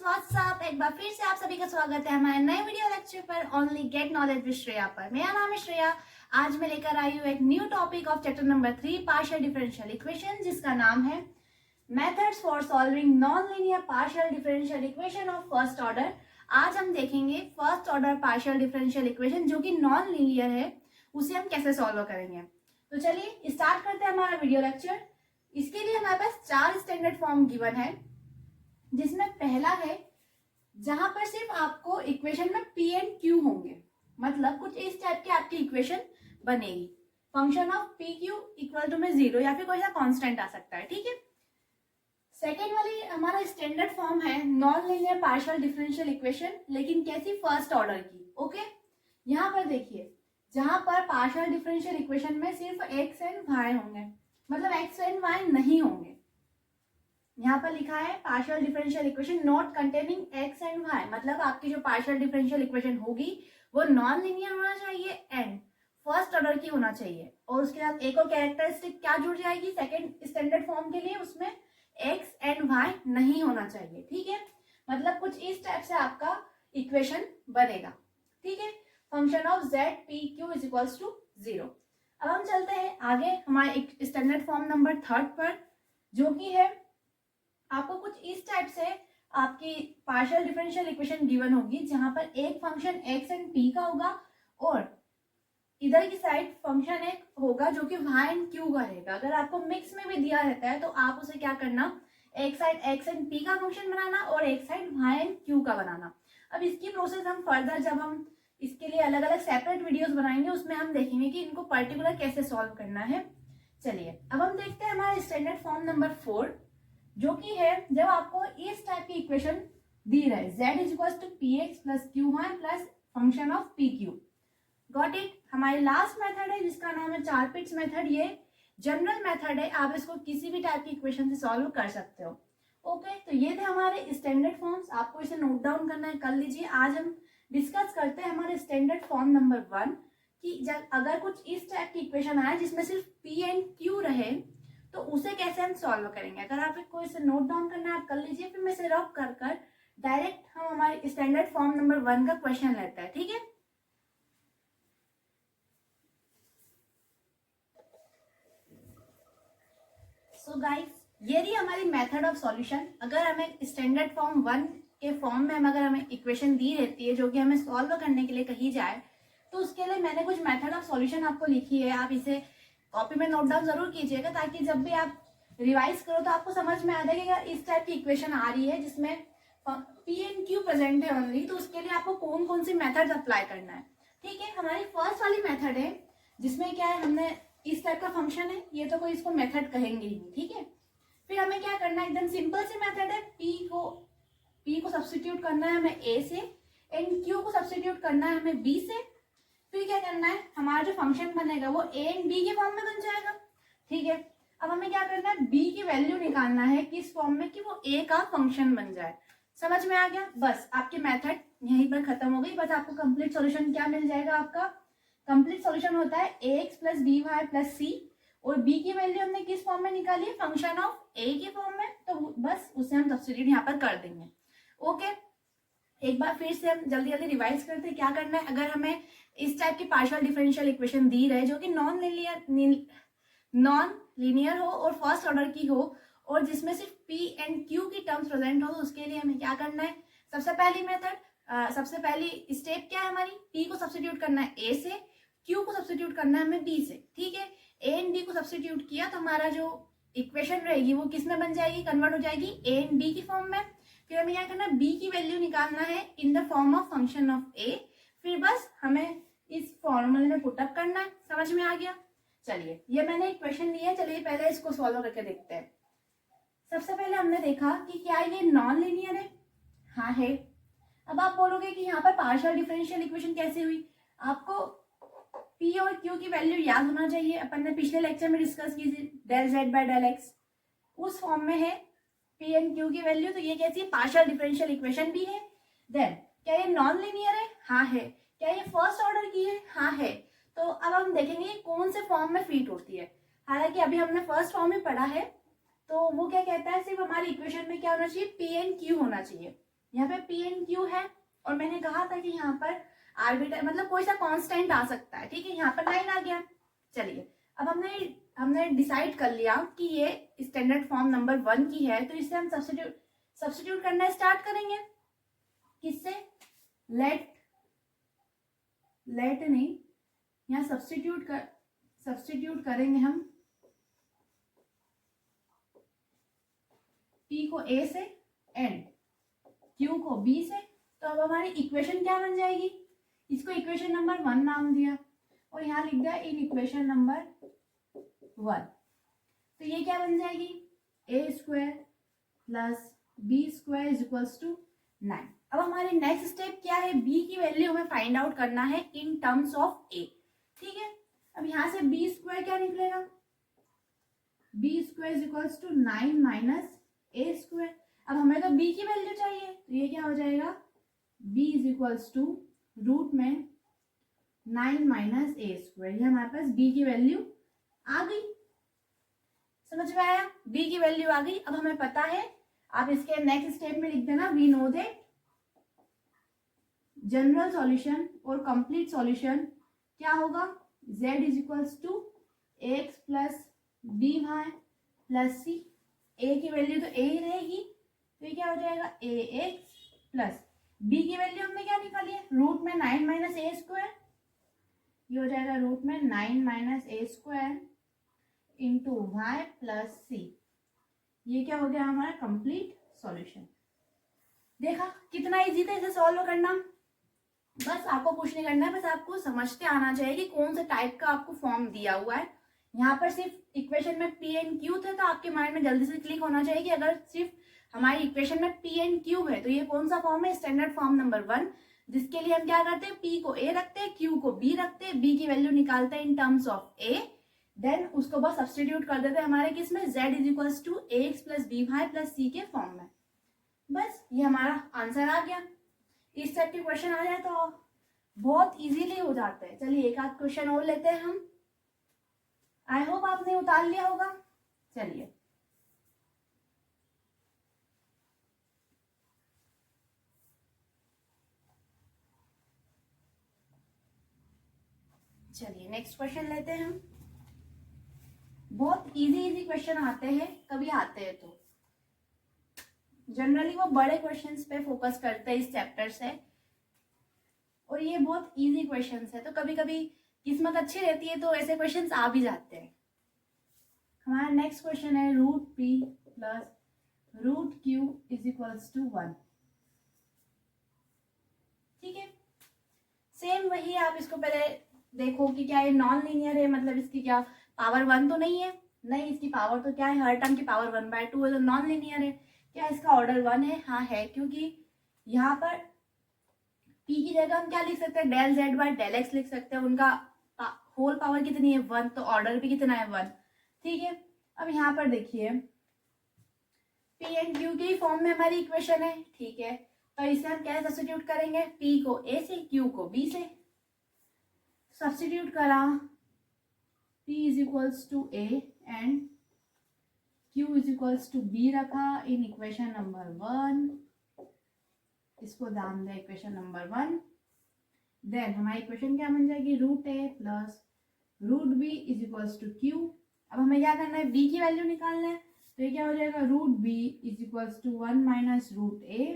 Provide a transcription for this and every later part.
WhatsApp, एक बार फिर से आप सभी का स्वागत है हमारे नए वीडियो लेक्चर पर only get knowledge with Shreya पर। मेरा नाम है श्रेया। आज मैं लेकर आई हूँ एक new topic of chapter number 3 partial differential equation, जिसका नाम है methods for solving non linear partial differential equation of first order. आज हम देखेंगे first order partial differential equation जो कि नॉन लीनियर है, उसे हम कैसे सॉल्व करेंगे। तो चलिए स्टार्ट करते हैं हमारा वीडियो लेक्चर। इसके लिए हमारे पास 4 स्टैंडर्ड फॉर्म गिवन है, जिसमें पहला है जहां पर सिर्फ आपको इक्वेशन में पी एंड क्यू होंगे, मतलब कुछ इस टाइप की आपकी इक्वेशन बनेगी। Function of P Q equal to में 0 या फिर कोई सा कांस्टेंट आ सकता है, ठीक है। सेकेंड वाली हमारा स्टैंडर्ड फॉर्म है non linear partial differential equation, लेकिन कैसी, फर्स्ट ऑर्डर की। ओके, यहाँ पर देखिए जहां पर पार्शियल डिफरेंशियल इक्वेशन में सिर्फ एक्स एंड वाई होंगे, मतलब एक्स एंड वाई नहीं होंगे। यहाँ पर लिखा है partial differential equation not containing X and Y, मतलब आपकी जो पार्शियल डिफरेंशियल इक्वेशन होगी वो नॉन लीनियर होना चाहिए एंड फर्स्ट ऑर्डर की होना चाहिए, और उसके साथ एक और कैरेक्टरिस्टिक क्या जुड़ जाएगी सेकंड स्टैंडर्ड फॉर्म के लिए, उसमें एक्स एंड वाई नहीं होना चाहिए, ठीक है। मतलब कुछ इस टाइप से आपका इक्वेशन बनेगा, ठीक है। Function of Z P Q is equals to 0। अब हम चलते हैं आगे हमारे स्टैंडर्ड फॉर्म नंबर 3 पर, जो कि है आपको कुछ इस टाइप से आपकी पार्शियल डिफरेंशियल इक्वेशन गिवन होगी, जहां पर एक फंक्शन एक्स एंड पी का होगा और इधर की साइड फंक्शन एक होगा जो कि वाई एंड क्यू का रहेगा। अगर आपको मिक्स में भी दिया रहता है तो आप उसे क्या करना, एक साइड एक्स एंड पी का फंक्शन बनाना और एक साइड वाई एंड क्यू का बनाना। अब इसकी प्रोसेस हम फर्दर जब हम इसके लिए अलग अलग सेपरेट वीडियोस बनाएंगे उसमें हम देखेंगे कि इनको पर्टिकुलर कैसे सॉल्व करना है। चलिए अब हम देखते हैं हमारे स्टैंडर्ड फॉर्म नंबर 4, जो कि है जब आपको इस टाइप की इक्वेशन दी रहे z is equal to P X plus Q Y plus function of P Q. Got it. हमारी लास्ट मेथड है जिसका नाम है चारपिट्स मेथड। ये जनरल मेथड है, आप इसको किसी भी टाइप की इक्वेशन से सॉल्व कर सकते हो। ओके, तो ये थे हमारे स्टैंडर्ड फॉर्म्स, आपको इसे नोट डाउन करना है, कर लीजिए। आज हम डिस्कस करते हैं हमारे स्टैंडर्ड फॉर्म नंबर 1 कि जब अगर कुछ इस टाइप की इक्वेशन आए जिसमें सिर्फ पी एंड क्यू रहे तो उसे कैसे हम सॉल्व करेंगे। अगर आपको इसे नोट डाउन करना है आप कर लीजिए, फिर मैं इसे रब कर कर डायरेक्ट हम हमारे स्टैंडर्ड फॉर्म नंबर 1 का क्वेश्चन लेते हैं, ठीक है। सो गाइस, ये रही हमारी मेथड ऑफ सॉल्यूशन। अगर हमें स्टैंडर्ड फॉर्म 1 के फॉर्म में अगर हमें इक्वेशन दी रहती है जो कि हमें सॉल्व करने के लिए कही जाए, तो उसके लिए मैंने कुछ मेथड ऑफ सॉल्यूशन आपको लिखी है। आप इसे कॉपी में नोट डाउन जरूर कीजिएगा, ताकि जब भी आप रिवाइज करो तो आपको समझ में आ जाए कि अगर इस टाइप की इक्वेशन आ रही है जिसमें पी एंड क्यू प्रेजेंट है ओनली, तो उसके लिए आपको कौन कौन सी मेथड्स अप्लाई करना है, ठीक है। हमारी फर्स्ट वाली मेथड है जिसमें क्या है, हमने इस टाइप का फंक्शन है, ये तो कोई इसको मेथड कहेंगे ही नहीं, ठीक है। फिर हमें क्या करना है, एकदम सिंपल सी मेथड है, पी को सब्सटीट्यूट करना है हमें ए से एंड क्यू को सब्सटीट्यूट करना है हमें बी से। फिर क्या करना है, हमारा जो फंक्शन बनेगा वो ए एंड बी के फॉर्म में बन जाएगा, ठीक है। अब हमें क्या करना है, बी की वैल्यू निकालना है किस फॉर्म में कि वो ए का फंक्शन बन जाए। समझ में आ गया? बस आपकी मेथड यहीं पर खत्म हो गई। बस आपको कंप्लीट सॉल्यूशन क्या मिल जाएगा, आपका कंप्लीट सॉल्यूशन होता है a x plus B Y plus c, और बी की वैल्यू हमने किस फॉर्म में निकाली है, फंक्शन ऑफ ए के फॉर्म में, तो बस उसे हम सब्स्टिट्यूट यहाँ पर कर देंगे। ओके, एक बार फिर से हम जल्दी जल्दी रिवाइज करते हैं क्या करना है। अगर हमें इस टाइप की पार्शियल डिफरेंशियल इक्वेशन दी रहे जो कि नॉन लीनियर हो और फर्स्ट ऑर्डर की हो और जिसमें सिर्फ पी एंड क्यू की टर्म्स प्रेजेंट हो, तो उसके लिए हमें क्या करना है, सबसे पहली मेथड सबसे पहली स्टेप क्या है हमारी, पी को सब्स्टिट्यूट करना है ए से, क्यू को सब्स्टिट्यूट करना है हमें बी से, ठीक है। ए एंड बी को सब्स्टिट्यूट किया तो हमारा जो इक्वेशन रहेगी वो किस में बन जाएगी, कन्वर्ट हो जाएगी ए एंड बी की फॉर्म में। फिर हमें क्या करना है, बी की वैल्यू निकालना है in the form of function of a, फिर बस हमें इस फॉर्मूले में पुटअप करना है। समझ में आ गया? चलिए, ये मैंने एक क्वेश्चन लिया है, चलिए पहले इसको सॉल्व करके देखते हैं। सबसे पहले हमने देखा कि क्या ये नॉन लीनियर है, हाँ है। अब आप बोलोगे कि यहाँ पर पार्शियल डिफरेंशियल इक्वेशन कैसे हुई, आपको पी और क्यू की वैल्यू याद होना चाहिए, अपन ने पिछले लेक्चर में डिस्कस की थी, del Z by del X, उस फॉर्म में है पी एंड क्यू की वैल्यू, तो ये कैसी पार्शियल डिफरेंशियल इक्वेशन भी है। देन क्या ये नॉन लीनियर है, हाँ है। क्या ये फर्स्ट ऑर्डर की है, हाँ है। तो अब हम देखेंगे कौन से फॉर्म में फिट होती है। हालांकि अभी हमने फर्स्ट फॉर्म में पढ़ा है, तो वो क्या कहता है, सिर्फ हमारी इक्वेशन में क्या होना चाहिए, पी एंड क्यू होना चाहिए, यहाँ पे पी एंड क्यू है और मैंने कहा था कि यहाँ पर आर्बिटर मतलब कोई सा कांस्टेंट आ सकता है, ठीक है। यहाँ पर 9 आ गया। चलिए अब हमने डिसाइड कर लिया कि ये स्टैंडर्ड फॉर्म नंबर 1 की है, तो इससे हम सब्स्टिट्यूट करना स्टार्ट करेंगे। किससे? लेट नहीं, यहाँ सब्स्टिट्यूट करेंगे हम P को A से एंड Q को B से। तो अब हमारी इक्वेशन क्या बन जाएगी? इसको इक्वेशन नंबर 1 नाम दिया और यहाँ लिख दिया इन इक्वेशन नंबर 1। तो ये क्या बन जाएगी? A square plus B square is equals to 9। अब हमारे नेक्स्ट स्टेप क्या है? B की वैल्यू हमें फाइंड आउट करना है इन टर्म्स ऑफ A, ठीक है। अब यहाँ से B स्क्वायर क्या निकलेगा? B square is equals to 9 minus A square. अब हमें तो B की वैल्यू चाहिए, तो ये क्या हो जाएगा? B is equals to root में 9 माइनस A स्क्वायर। ये हमारे पास B की वैल्यू आ गई। समझ में आया? B की वैल्यू आ गई। अब हमें पता है, आप इसके नेक्स्ट स्टेप में लिख देना we know that general solution और कंप्लीट सॉल्यूशन क्या होगा? Z is equals to ax plus B Y plus C. A की वैल्यू तो A ही रहेगी, तो ये क्या हो जाएगा? ax प्लस B की वैल्यू हमने क्या निकाली है? रूट में 9 माइनस A स्क्वायर। ये हो जाएगा रूट में 9 minus A square into y plus सी। ये क्या हो गया? हमारा कंप्लीट सॉल्यूशन। देखा कितना इजी था इसे सॉल्व करना। बस आपको कुछ नहीं करना है, बस आपको समझते आना चाहिए कि कौन सा टाइप का आपको फॉर्म दिया हुआ है। यहाँ पर सिर्फ इक्वेशन में पी एंड क्यू थे, तो आपके माइंड में जल्दी से क्लिक होना चाहिए कि अगर सिर्फ हमारी इक्वेशन में पी एंड क्यू है तो ये कौन सा फॉर्म है? स्टैंडर्ड फॉर्म नंबर 1, जिसके लिए हम क्या करते हैं? पी को ए रखते हैं, क्यू को बी रखते हैं, बी की वैल्यू निकालते हैं in terms of a, then उसको बस सब्स्टिट्यूट कर देते हैं हमारे किसमें? z is equals to ax plus B Y plus c के फॉर्म में। बस ये हमारा आंसर आ गया। इस टाइप के क्वेश्चन आ जाए तो बहुत इजीली हो जाते हैं। चलिए एक आध क्वेश्चन और लेते हैं हम। आई होप आपने उतार लिया होगा। चलिए नेक्स्ट क्वेश्चन लेते हैं हम। बहुत इजी क्वेश्चन आते हैं, कभी आते हैं तो जनरली वो बड़े क्वेश्चंस पे फोकस करते हैं इस चैप्टर से, और ये बहुत इजी क्वेश्चंस है, तो कभी कभी किस्मत अच्छी रहती है तो ऐसे क्वेश्चंस आ भी जाते हैं। हमारा नेक्स्ट क्वेश्चन है root p plus root q is equals to 1। ठीक है, सेम वही। आप इसको पहले देखो कि क्या ये नॉन लीनियर है, मतलब इसकी क्या पावर 1 तो नहीं है? नहीं, इसकी पावर तो क्या है? हर टर्म की पावर 1/2 है, तो नॉन लीनियर है। क्या इसका ऑर्डर 1 है? हाँ है, क्योंकि यहाँ पर p की जगह हम क्या लिख सकते हैं? Del z by del x लिख सकते हैं। उनका होल पावर कितनी है? 1, तो ऑर्डर भी कितना है? 1। ठीक है, अब यहाँ पर देखिए p एंड q के फॉर्म में हमारी इक्वेशन है। ठीक है, तो इसे हम क्या सब्स्टिट्यूट करेंगे? p को a से, q को b से। सब्स्टिट्यूट करा, p is equals to a and q is equals to b रखा इन इक्वेशन नंबर 1। इसको नाम दिया इक्वेशन नंबर 1। देन हमारी इक्वेशन क्या बन जाएगी? Root a plus root b is equals to q। अब हमें क्या करना है? b की वैल्यू निकालना है, तो ये क्या हो जाएगा? Root b is equals to 1 minus root a।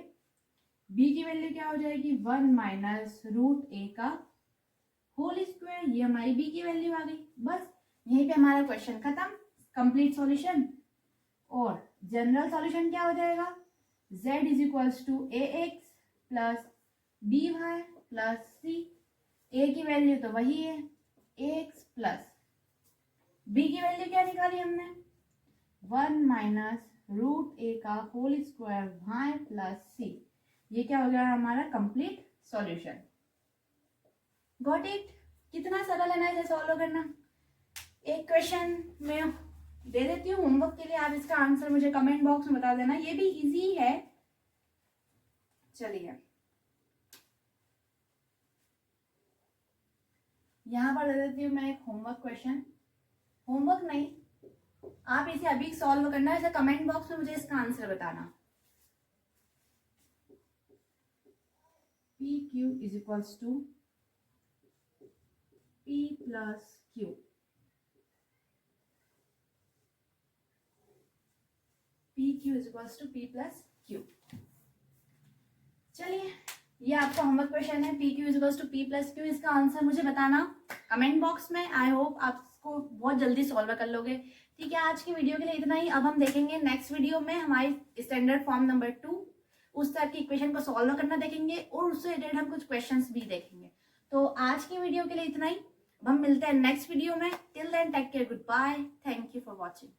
b की वैल्यू क्या हो जाएगी? 1 माइनस रूट a का होल स्क्वायर। ये हमारी b की वैल्यू आ गई। बस यहीं पे हमारा क्वेश्चन खत्म, कंप्लीट सॉल्यूशन। और जनरल सॉल्यूशन क्या हो जाएगा? z is equals to ax plus B Y plus C. a की वैल्यू तो वही है ax प्लस b की वैल्यू क्या निकाली हमने? 1 माइनस रूट a का होल स्क्वायर वाई प्लस सी। ये क्या हो गया? हमारा कंप्लीट सॉल्यूशन। Got it? कितना सरल है ना इसे सॉल्व करना। एक क्वेश्चन में दे देती हूँ होमवर्क के लिए, आप इसका आंसर मुझे कमेंट बॉक्स में बता देना। ये भी इजी है। चलिए यहाँ पर दे देती हूँ मैं एक होमवर्क क्वेश्चन। होमवर्क नहीं, आप इसे अभी सॉल्व करना है। इसे कमेंट बॉक्स में मुझे इसका आंसर बताना। P Q is equals to P plus Q. P Q is equals to P plus Q. चलिए, ये आपका होमवर्क क्वेश्चन है, P Q is equals to P plus Q. इसका आंसर मुझे बताना कमेंट बॉक्स में। आई होप आप इसको बहुत जल्दी सॉल्व कर लोगे। ठीक है, आज की वीडियो के लिए इतना ही। अब हम देखेंगे नेक्स्ट वीडियो में हमारी स्टैंडर्ड फॉर्म नंबर 2, उस टाइप की इक्वेशन को सॉल्व करना देखेंगे और उससे रिलेटेड हम कुछ क्वेश्चंस भी देखेंगे। तो आज की वीडियो के लिए इतना ही। अब हम मिलते हैं नेक्स्ट वीडियो में। Till then take care, good bye, thank you for watching.